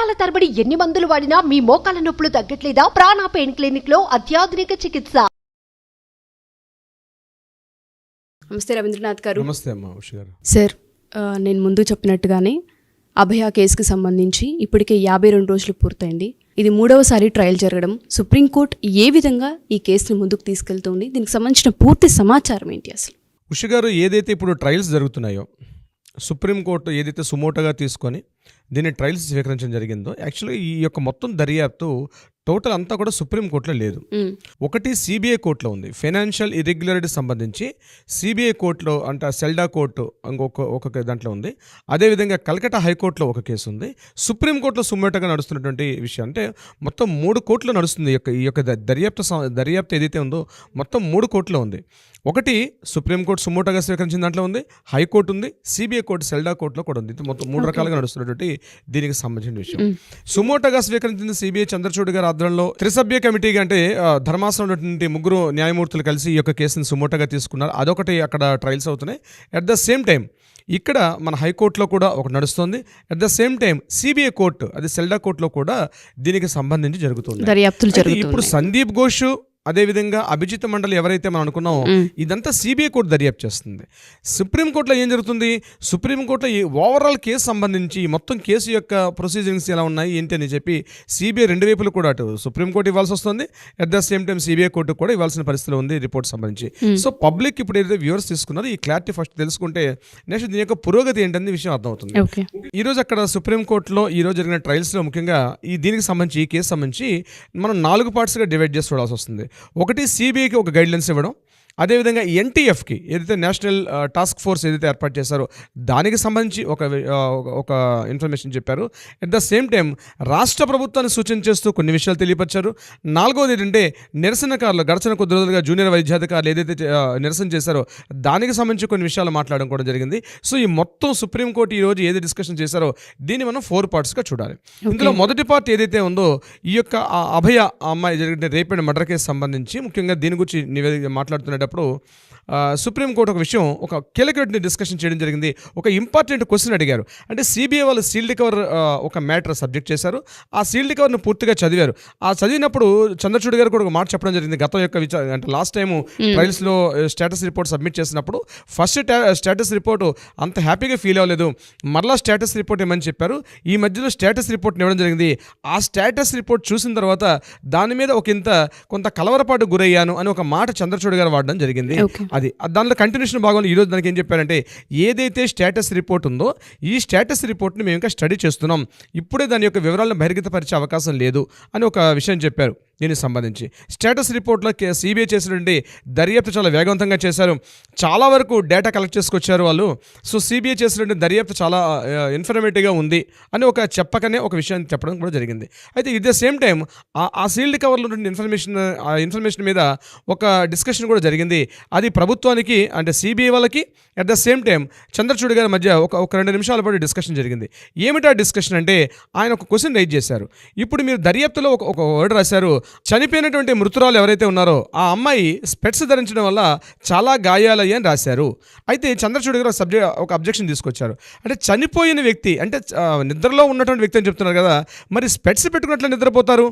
సంవత్సరాల తరబడి ఎన్ని మందులు వాడినా మీ మోకాల నొప్పులు తగ్గట్లేదా? ప్రాణ పెయిన్ క్లినిక్ లో అత్యాధునిక చికిత్స. నమస్తే రవీంద్రనాథ్ గారు. నమస్తే అమ్మా ఉష గారు. సార్, నేను ముందు చెప్పినట్టుగానే అభయ కేసుకి సంబంధించి ఇప్పటికే 52 రోజులు పూర్తయింది. ఇది 3వసారి ట్రయల్ జరగడం. సుప్రీంకోర్టు ఏ విధంగా ఈ కేసుని ముందుకు తీసుకెళ్తుంది, దీనికి సంబంధించిన పూర్తి సమాచారం ఏంటి అసలు? ఉష గారు, ఏదైతే ఇప్పుడు ట్రయల్స్ జరుగుతున్నాయో సుప్రీంకోర్టు ఏదైతే సుమోటోగా తీసుకొని దీన్ని ట్రయల్స్ స్వీకరించడం జరిగిందో, యాక్చువల్గా ఈ యొక్క మొత్తం దర్యాప్తు టోటల్ అంతా కూడా సుప్రీంకోర్టులో లేదు. ఒకటి సిబిఐ కోర్టులో ఉంది. ఫైనాన్షియల్ ఇర్రెగ్యులారిటీ సంబంధించి సిబిఐ కోర్టులో అంటే సెల్డా కోర్టు ఒక దాంట్లో ఉంది. అదేవిధంగా కల్కటా హైకోర్టులో ఒక కేసు ఉంది. సుప్రీంకోర్టులో సుమోటోగా నడుస్తున్నటువంటి విషయం అంటే మొత్తం 3 కోర్టులో నడుస్తుంది. ఈ యొక్క దర్యాప్తు ఏదైతే ఉందో మొత్తం 3 కోర్టులో ఉంది. ఒకటి సుప్రీంకోర్టు సుమోటోగా స్వీకరించిన దాంట్లో ఉంది, హైకోర్టు ఉంది, సిబిఐ కోర్టు సెల్డా కోర్టులో కూడా ఉంది. మొత్తం 3 రకాలుగా నడుస్తున్నటువంటి దీనికి సంబంధించిన విషయం. సుమోటోగా స్వీకరించిన సిబిఐ చంద్రచూడ్ గారి ఆధ్వర్యంలో త్రిసభ్య కమిటీగా అంటే ధర్మాసనం 3 న్యాయమూర్తులు కలిసి ఈ యొక్క కేసును సుమోటోగా తీసుకున్నారు. అదొకటి అక్కడ ట్రయల్స్ అవుతున్నాయి. అట్ ద సేమ్ టైం ఇక్కడ మన హైకోర్టులో కూడా ఒకటి నడుస్తుంది. At the same time CBI court అది సెల్డా కోర్టులో కూడా దీనికి సంబంధించి జరుగుతుంది. ఇప్పుడు సందీప్ ఘోష్ అదేవిధంగా అభిజిత్ మండలి ఎవరైతే మనం అనుకున్నామో ఇదంతా సిబిఐ కోర్టు దర్యాప్తు చేస్తుంది. సుప్రీంకోర్టులో ఏం జరుగుతుంది? సుప్రీంకోర్టులో ఈ ఓవరాల్ కేసు సంబంధించి మొత్తం కేసు యొక్క ప్రొసీజరింగ్స్ ఎలా ఉన్నాయి ఏంటి అని చెప్పి సిబిఐ 2 వైపులు కూడా అటు సుప్రీంకోర్టు ఇవ్వాల్సి వస్తుంది. At the same time CBI court కూడా ఇవ్వాల్సిన పరిస్థితిలో ఉంది రిపోర్ట్ సంబంధించి. సో పబ్లిక్ ఇప్పుడు ఏదైతే వ్యూవర్స్ తీసుకున్నారో ఈ క్లారిటీ ఫస్ట్ తెలుసుకుంటే నెక్స్ట్ దీని యొక్క పురోగతి ఏంటనే విషయం అర్థమవుతుంది. ఈ రోజు అక్కడ సుప్రీంకోర్టులో ఈ రోజు జరిగిన ట్రయల్స్లో ముఖ్యంగా దీనికి సంబంధించి ఈ కేసు సంబంధించి మనం 4 పార్ట్స్గా డివైడ్ చేసి చూడాల్సి వస్తుంది. ఒకటి సిబిఐకి ఒక గైడ్లైన్స్ ఇవ్వడం, అదేవిధంగా ఎన్టీఎఫ్కి ఏదైతే నేషనల్ టాస్క్ ఫోర్స్ ఏదైతే ఏర్పాటు చేశారో దానికి సంబంధించి ఒక ఇన్ఫర్మేషన్ చెప్పారు. అట్ ద సేమ్ టైం రాష్ట్ర ప్రభుత్వాన్ని సూచన చేస్తూ కొన్ని విషయాలు తెలియపరిచారు. 4వది ఏంటంటే నిరసనకారులు గడచిన కొద్ది రోజులుగా జూనియర్ వైద్యాధికారులు ఏదైతే నిరసన చేశారో దానికి సంబంధించి కొన్ని విషయాలు మాట్లాడడం కూడా జరిగింది. సో ఈ మొత్తం సుప్రీంకోర్టు ఈ రోజు ఏది డిస్కషన్ చేశారో దీన్ని మనం 4 పార్ట్స్గా చూడాలి. ఇందులో మొదటి పార్ట్ ఏదైతే ఉందో ఈ యొక్క అభయ అమ్మాయి జరిగిన రేప్ అండ్ మర్డర్ కేసు సంబంధించి ముఖ్యంగా దీని గురించి మాట్లాడుతున్నప్పుడు సుప్రీంకోర్టు ఒక విషయం ఒక కీలకమైన డిస్కషన్ చేయడం జరిగింది. ఒక ఇంపార్టెంట్ క్వశ్చన్ అడిగారు. అంటే సిబిఐ వాళ్ళు సీల్డ్ కవర్ ఒక మ్యాటర్ సబ్జెక్ట్ చేశారు. ఆ సీల్డ్ కవర్ను పూర్తిగా చదివారు. ఆ చదివినప్పుడు చంద్రచూడ్ గారు కూడా ఒక మాట చెప్పడం జరిగింది. గతం యొక్క అంటే లాస్ట్ టైము ట్రయల్స్లో స్టేటస్ రిపోర్ట్ సబ్మిట్ చేసినప్పుడు ఫస్ట్ స్టేటస్ రిపోర్టు అంత హ్యాపీగా ఫీల్ అవ్వలేదు, మరలా స్టేటస్ రిపోర్ట్ ఏమని చెప్పారు. ఈ మధ్యలో స్టేటస్ రిపోర్ట్ ఇవ్వడం జరిగింది. ఆ స్టేటస్ రిపోర్ట్ చూసిన తర్వాత దాని మీద కొంత కలవరపాటు గురయ్యాను అని ఒక మాట చంద్రచూడ్ గారు వాడడం జరిగింది. అది దానిలో కంటిన్యూషన్ భాగంలో ఈరోజు దానికి ఏం చెప్పారంటే ఏదైతే స్టేటస్ రిపోర్ట్ ఉందో ఈ స్టేటస్ రిపోర్ట్ని మేము ఇంకా స్టడీ చేస్తున్నాం, ఇప్పుడే దాని యొక్క వివరాలను బహిర్గతపరిచే అవకాశం లేదు అని ఒక విషయం చెప్పారు. దీనికి సంబంధించి స్టేటస్ రిపోర్ట్లో సిబిఐ చేసినటువంటి దర్యాప్తు చాలా వేగవంతంగా చేశారు. చాలా వరకు డేటా కలెక్ట్ చేసుకొచ్చారు వాళ్ళు. సో సిబిఐ చేసినటువంటి దర్యాప్తు చాలా ఇన్ఫర్మేటివ్గా ఉంది అని ఒక చెప్పకనే ఒక విషయాన్ని చెప్పడం కూడా జరిగింది. అయితే ఇట్ ద సేమ్ టైం ఆ సీల్డ్ కవర్లో ఉన్న ఇన్ఫర్మేషన్ మీద ఒక డిస్కషన్ కూడా జరిగింది. అది ప్రభుత్వానికి అంటే సిబిఐ వాళ్ళకి at the same time Chandrachud గారి మధ్య ఒక 2 నిమిషాల పాటు డిస్కషన్ జరిగింది. ఏమిటా డిస్కషన్ అంటే ఆయన ఒక క్వశ్చన్ రైజ్ చేశారు. ఇప్పుడు మీరు దర్యాప్తులో ఒక వర్డ్ రాశారు, చనిపోయినటువంటి మృతురాలు ఎవరైతే ఉన్నారో ఆ అమ్మాయి స్పెట్స్ ధరించడం వల్ల చాలా గాయాలయ్యాయి అని రాశారు. అయితే చంద్రచూడ్ గారు ఒక అబ్జెక్షన్ తీసుకొచ్చారు. అంటే చనిపోయిన వ్యక్తి అంటే నిద్రలో ఉన్నటువంటి వ్యక్తి అని చెప్తున్నారు కదా, మరి స్పెట్స్ పెట్టుకున్నట్లు నిద్రపోతారు,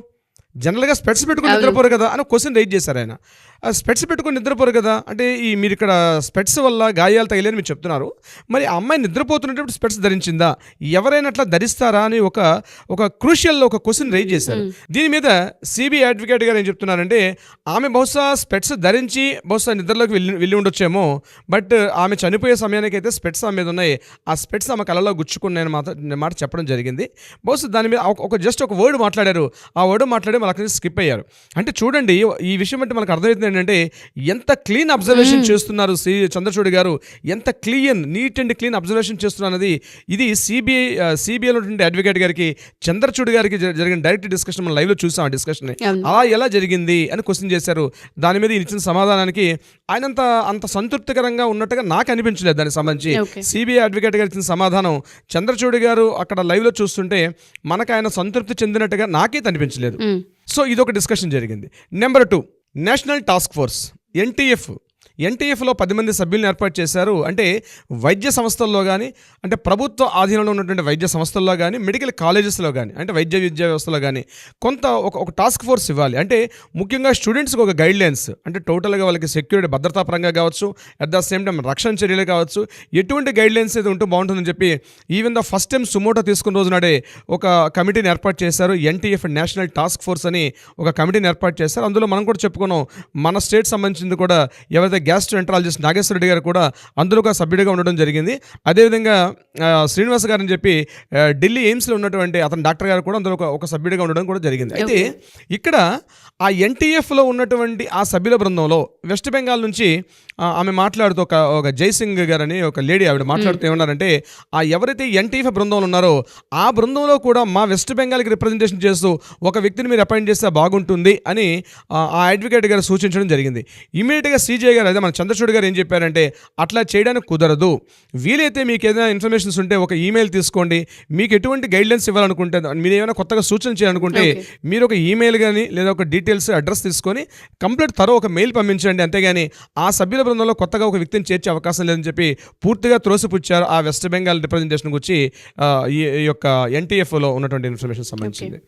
జనరల్గా స్పెట్స్ పెట్టుకుని నిద్రపోరు కదా అని క్వశ్చన్ రైజ్ చేశారు ఆయన. స్పెట్స్ పెట్టుకుని నిద్రపోరు కదా అంటే మీరు ఇక్కడ స్పెట్స్ వల్ల గాయాలు తగిలేని మీరు చెప్తున్నారు, మరి ఆ అమ్మాయి నిద్రపోతున్నప్పుడు స్పెట్స్ ధరించిందా, ఎవరైనా అట్లా ధరిస్తారా అని ఒక క్రూషియల్ ఒక క్వశ్చన్ రైజ్ చేశారు. దీని మీద సిబిఐ అడ్వకేట్ గారు ఏం చెప్తున్నారంటే ఆమె బహుశా స్పెట్స్ ధరించి బహుశా నిద్రలోకి వెళ్ళి ఉండొచ్చేమో, బట్ ఆమె చనిపోయే సమయానికి అయితే స్పెట్స్ ఆమె మీద ఉన్నాయి, ఆ స్పెట్స్ ఆమె కళ్ళలో గుచ్చుకున్నాయని మాట చెప్పడం జరిగింది. బహుశా దాని మీద జస్ట్ ఒక వర్డ్ మాట్లాడారు. ఆ వర్డ్ మాట్లాడి మనకు స్కిప్ అయ్యారు. అంటే చూడండి ఈ విషయం అంటే మనకు అర్థమవుతుంది ఏంటంటే ఎంత క్లీన్ అబ్జర్వేషన్ చేస్తున్నారు చంద్రచూడ్ గారు, ఎంత నీట్ అండ్ క్లీన్ అబ్జర్వేషన్ చేస్తున్నది. ఇది సిబిఐలో అడ్వకేట్ గారికి చంద్రచూడ్ గారికి జరిగిన డైరెక్ట్ డిస్కషన్ మనం లైవ్లో చూసాం. ఆ డిస్కషన్ అలా ఎలా జరిగింది అని క్వశ్చన్ చేశారు. దాని మీద ఇచ్చిన సమాధానానికి ఆయన అంత సంతృప్తికరంగా ఉన్నట్టుగా నాకు అనిపించలేదు. దానికి సంబంధించి సిబిఐ అడ్వకేట్ గారు ఇచ్చిన సమాధానం చంద్రచూడ్ గారు అక్కడ లైవ్లో చూస్తుంటే మనకు ఆయన సంతృప్తి చెందినట్టుగా నాకైతే అనిపించలేదు. సో ఇదొక డిస్కషన్ జరిగింది. Number 2 national task force NTF ఎన్టీఎఫ్లో 10 మంది సభ్యులను ఏర్పాటు చేశారు. అంటే వైద్య సంస్థల్లో కానీ, అంటే ప్రభుత్వ ఆధీనంలో ఉన్నటువంటి వైద్య సంస్థల్లో కానీ, మెడికల్ కాలేజెస్లో కానీ, అంటే వైద్య విద్యా వ్యవస్థలో కానీ కొంత ఒక టాస్క్ ఫోర్స్ ఇవ్వాలి. అంటే ముఖ్యంగా స్టూడెంట్స్కి ఒక గైడ్లైన్స్, అంటే టోటల్గా వాళ్ళకి సెక్యూరిటీ భద్రతాపరంగా కావచ్చు, అట్ ద సేమ్ టైం రక్షణ చర్యలు కావచ్చు, ఎటువంటి గైడ్లైన్స్ అయితే ఉంటూ బాగుంటుందని చెప్పి even the first time suo motu తీసుకున్న రోజు నాడే ఒక కమిటీని ఏర్పాటు చేశారు. ఎన్టీఎఫ్ నేషనల్ టాస్క్ ఫోర్స్ అని ఒక కమిటీని ఏర్పాటు చేశారు. అందులో మనం కూడా చెప్పుకున్నాం, మన స్టేట్ సంబంధించింది కూడా ఎవరైతే గ్యాస్ట్రోఎంటరాలజిస్ట్ నాగేశ్వర రెడ్డి గారు కూడా అందులో ఒక సభ్యుడిగా ఉండడం జరిగింది. అదేవిధంగా శ్రీనివాస్ గారు అని చెప్పి ఢిల్లీ ఎయిమ్స్లో ఉన్నటువంటి అతని డాక్టర్ గారు కూడా అందులో ఒక సభ్యుడిగా ఉండడం కూడా జరిగింది. అయితే ఇక్కడ ఆ ఎన్టీఎఫ్లో ఉన్నటువంటి ఆ సభ్యుల బృందంలో వెస్ట్ బెంగాల్ నుంచి ఆమె మాట్లాడుతూ ఒక జైసింగ్ గారు అని ఒక లేడీ ఆవిడ మాట్లాడుతూ ఏమన్నారంటే, ఆ ఎవరైతే ఎన్టీఎఫ్ బృందంలో ఉన్నారో ఆ బృందంలో కూడా మా వెస్ట్ బెంగాల్కి రిప్రజెంటేషన్ చేస్తూ ఒక వ్యక్తిని మీరు అపాయింట్ చేస్తే బాగుంటుంది అని ఆ అడ్వకేట్ గారు సూచించడం జరిగింది. ఇమీడియట్గా సీజే గారు, అదే మన చంద్రచూడ్ గారు ఏం చెప్పారంటే, అట్లా చేయడానికి కుదరదు, వీలైతే మీకు ఏదైనా ఇన్ఫర్మేషన్స్ ఉంటే ఒక ఈమెయిల్ తీసుకోండి, మీకు ఎటువంటి గైడ్లైన్స్ ఇవ్వాలనుకుంటే, మీరు ఏమైనా కొత్తగా సూచన చేయాలనుకుంటే మీరు ఒక ఈమెయిల్ కానీ లేదా ఒక డీటెయిల్స్ అడ్రస్ తీసుకొని కంప్లీట్ ఒక మెయిల్ పంపించండి, అంతేగాని ఆ సభ్యుల బృందంలో కొత్తగా ఒక వ్యక్తిని చేర్చే అవకాశం లేదని చెప్పి పూర్తిగా త్రోసిపుచ్చారు ఆ వెస్ట్ బెంగాల్ రిప్రజెంటేషన్ గురించి ఈ యొక్క ఎన్టీఎఫ్లో ఉన్నటువంటి ఇన్ఫర్మేషన్ సంబంధించింది.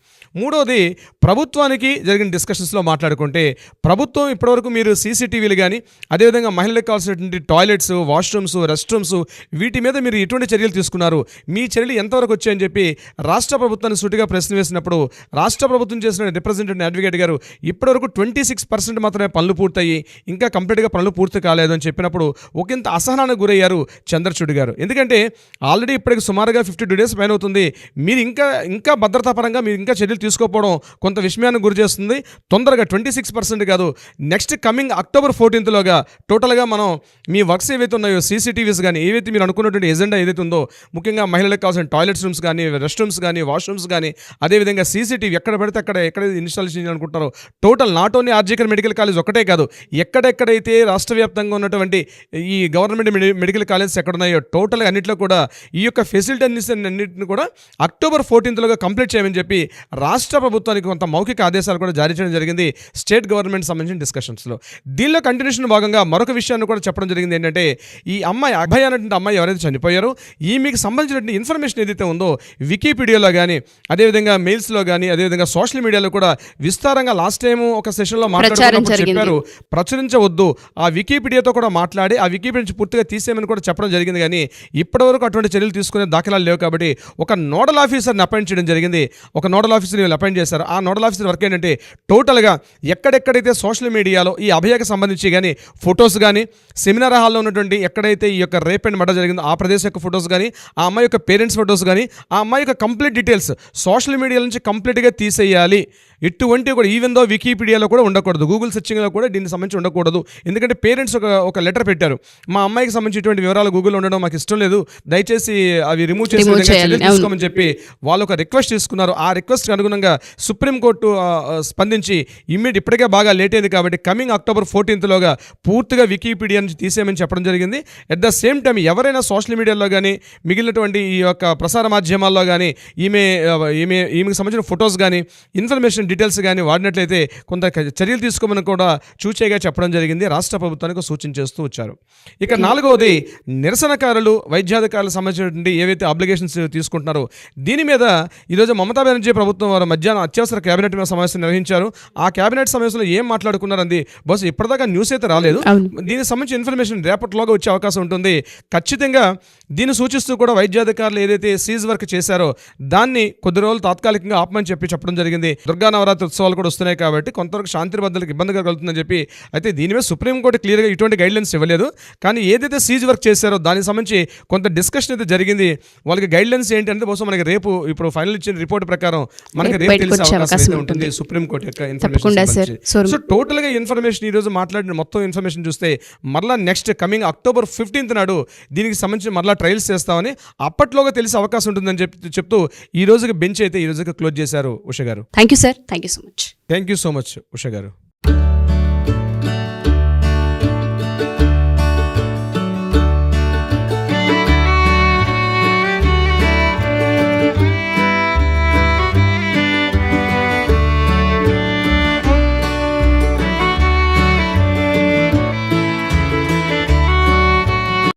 మూడోది, ప్రభుత్వానికి జరిగిన డిస్కషన్స్లో మాట్లాడుకుంటే, ప్రభుత్వం ఇప్పటివరకు మీరు సీసీటీవీలు కానీ, అదేవిధంగా మహిళలకు కావాల్సినటువంటి టాయిలెట్స్, వాష్రూమ్స్, రెస్ట్ రూమ్స్, వీటి మీద మీరు ఎటువంటి చర్యలు తీసుకున్నారు, మీ చర్యలు ఎంతవరకు వచ్చాయని చెప్పి రాష్ట్ర ప్రభుత్వాన్ని సూటిగా ప్రశ్న వేసినప్పుడు రాష్ట్ర ప్రభుత్వం చేసిన రిప్రజెంటేటివ్ అడ్వకేట్ గారు ఇప్పటివరకు 26% మాత్రమే పనులు పూర్తయ్యి ఇంకా కంప్లీట్గా పనులు పూర్తి కాలేదు అని చెప్పినప్పుడు ఒకంత అసహనానికి గురయ్యారు చంద్రచూడ్ గారు. ఎందుకంటే ఆల్రెడీ ఇప్పటికి సుమారుగా 52 days పైన అవుతుంది, మీరు ఇంకా భద్రతాపరంగా మీరు ఇంకా చర్యలు తీసుకోకపోవడం కొంత విస్మయానికి గురి చేస్తుంది. తొందరగా 26% కాదు, నెక్స్ట్ కమింగ్ October 14th టోటల్గా మనం మీ వర్క్స్ ఏవైతే ఉన్నాయో, సీసీటీవీస్ కానీ, ఏవైతే మీరు అనుకున్నటువంటి ఎజెండా ఏదైతే ఉందో, ముఖ్యంగా మహిళలకు కావాల్సిన టాయిలెట్స్ రూమ్స్ కానీ, రెస్ట్ రూమ్స్ కానీ, వాష్రూమ్స్ కానీ, అదేవిధంగా సీసీటీవీ ఎక్కడ పడితే ఎక్కడ ఇన్స్టాల్ చేయాలనుకుంటారో, total not only RG Kar medical college ఒకటే కాదు, ఎక్కడెక్కడైతే రాష్ట్ర వ్యాప్తంగా ఉన్నటువంటి ఈ గవర్నమెంట్ మెడికల్ కాలేజెస్ ఎక్కడ ఉన్నాయో టోటల్గా అన్నింటిలో కూడా ఈ యొక్క ఫెసిలిటీస్ అన్నింటిని కూడా October 14th కంప్లీట్ చేయమని చెప్పి రాష్ట్ర ప్రభుత్వానికి కొంత మౌఖిక ఆదేశాలు కూడా జారీ చేయడం జరిగింది స్టేట్ గవర్నమెంట్ సంబంధించిన డిస్కషన్స్లో. దీనిలో కంటిన్యూషన్ భాగంగా మరొక విషయాన్ని కూడా చెప్పడం జరిగింది. ఏంటంటే, ఈ అమ్మాయి అభయ అనేటువంటి అమ్మాయి ఎవరైతే చనిపోయారో ఈమెకి సంబంధించినటువంటి ఇన్ఫర్మేషన్ ఏదైతే ఉందో వికీపీడియాలో కానీ, అదేవిధంగా మెయిల్స్లో కానీ, అదేవిధంగా సోషల్ మీడియాలో కూడా విస్తారంగా లాస్ట్ టైం ఒక సెషన్లో మాట్లాడుతున్నప్పుడు చెప్పారు, ప్రచురించవద్దు, ఆ వికీపీడియాతో కూడా మాట్లాడి ఆ వికీపీడియా నుంచి పూర్తిగా తీసేయమని కూడా చెప్పడం జరిగింది. కానీ ఇప్పటివరకు అటువంటి చర్యలు తీసుకునే దాఖలాలు లేవు. కాబట్టి ఒక నోడల్ ఆఫీసర్ని అపాయింట్ చేయడం జరిగింది. ఒక నోడల్ ఆఫీసర్ని వీళ్ళు అపాయింట్ చేశారు. ఆ నోడల్ ఆఫీసర్ వర్క్ ఏంటంటే, టోటల్గా ఎక్కడెక్కడైతే సోషల్ మీడియాలో ఈ అభయకి సంబంధించి కానీ ఫొటోస్ కానీ, సెమినార్ హాల్లో ఉన్నటువంటి ఎక్కడైతే ఈ యొక్క రేప్ అండ్ మర్డర్ జరిగిందో ఆ ప్రదేశం యొక్క ఫొటోస్ కానీ, ఆ అమ్మాయి యొక్క పేరెంట్స్ ఫొటోస్ కానీ, ఆ అమ్మాయి యొక్క కంప్లీట్ డీటెయిల్స్ సోషల్ మీడియా నుంచి కంప్లీట్గా తీసేయాలి. ఎటువంటి కూడా ఈవెన్ దో వికీపీడియాలో కూడా ఉండకూడదు, గూగుల్ సెర్చింగ్లో కూడా దీనికి సంబంధించి ఉండకూడదు. ఎందుకంటే పేరెంట్స్ ఒక లెటర్ పెట్టారు, మా అమ్మాయికి సంబంధించి ఇటువంటి వివరాలు గూగుల్లో ఉండడం మాకు ఇష్టం లేదు, దయచేసి అవి రిమూవ్ తీసుకోమని చెప్పి వాళ్ళు ఒక రిక్వెస్ట్ తీసుకున్నారు. ఆ రిక్వెస్ట్కి అనుగుణంగా సుప్రీంకోర్టు స్పందించి ఇప్పటికే బాగా లేట్ అయింది కాబట్టి కమింగ్ October 14th పూర్తిగా వికీపీడియా నుంచి తీసేయమని చెప్పడం జరిగింది. అట్ ద సేమ్ టైం ఎవరైనా సోషల్ మీడియాలో కానీ, మిగిలినటువంటి ఈ యొక్క ప్రసార మాధ్యమాల్లో కానీ ఈమెకి సంబంధించిన ఫొటోస్ కానీ, ఇన్ఫర్మేషన్ డీటెయిల్స్ కానీ వాడినట్లయితే కొంత చర్యలు తీసుకోమని కూడా చూచేగా చెప్పడం జరిగింది. రాష్ట్ర ప్రభుత్వానికి సూచన చేస్తూ వచ్చారు. ఇక 4వది, నిరసనకారులు, వైద్యాధికారులకు సంబంధించినటువంటి ఏవైతే అబ్లిగేషన్స్ తీసుకుంటున్నారో దీని మీద ఈరోజు మమతా బెనర్జీ ప్రభుత్వం వారు మధ్యాహ్నం అత్యవసర కేబినెట్ సమావేశం నిర్వహించారు. ఆ కేబినెట్ సమావేశంలో ఏం మాట్లాడుకున్నారంది బహుశా ఇప్పటిదాకా న్యూస్ అయితే రాలేదు. దీనికి సంబంధించిన ఇన్ఫర్మేషన్ రేపటిలోగా వచ్చే అవకాశం ఉంటుంది. ఖచ్చితంగా దీన్ని సూచిస్తూ కూడా వైద్యాధికారులు ఏదైతే సీజ్ వర్క్ చేశారో దాన్ని కొద్ది రోజులు తాత్కాలికంగా ఆపమని చెప్పడం జరిగింది. దుర్గా నవరాత్రి ఉత్సవాలు కూడా వస్తున్నాయి కాబట్టి కొంతవరకు శాంతి భద్రతలకు ఇబ్బంది కలుగుతుందని చెప్పి, అయితే దీని మీద సుప్రీంకోర్టు క్లియర్గా ఇటువంటి గైడ్లైన్స్ ఇవ్వలేదు. కానీ ఏదైతే సీజ్ వర్క్ చేశారో దానికి సంబంధించి కొంత డిస్కషన్ అయితే జరిగింది. వాళ్ళకి గైడ్లైన్స్ ఏంటి అంటే బహుశా మనకి రేపు ఇప్పుడు ఫైనల్ ఇచ్చిన రిపోర్ట్ ప్రకారం మనకి రేపు తెలిసే అవకాశం ఉంటుంది సుప్రీంకోర్టు యొక్క ఇన్ఫర్మేషన్. సో టోటల్గా ఇన్ఫర్మేషన్ ఈ రోజు మాట్లాడిన మొత్తం ఇన్ఫర్మేషన్ చూస్తే మరలా నెక్స్ట్ కమింగ్ October 15th నాడు దీనికి సంబంధించి మరలా ట్రయల్స్ చేస్తామని అప్పట్లోగా తెలిసే అవకాశం ఉంటుందని చెప్తూ ఈ రోజుకి బెంచ్ అయితే ఈ రోజుకి క్లోజ్ చేశారు. ఉష గారు, thank you sir, thank you so much. Thank you so much Usha గారు.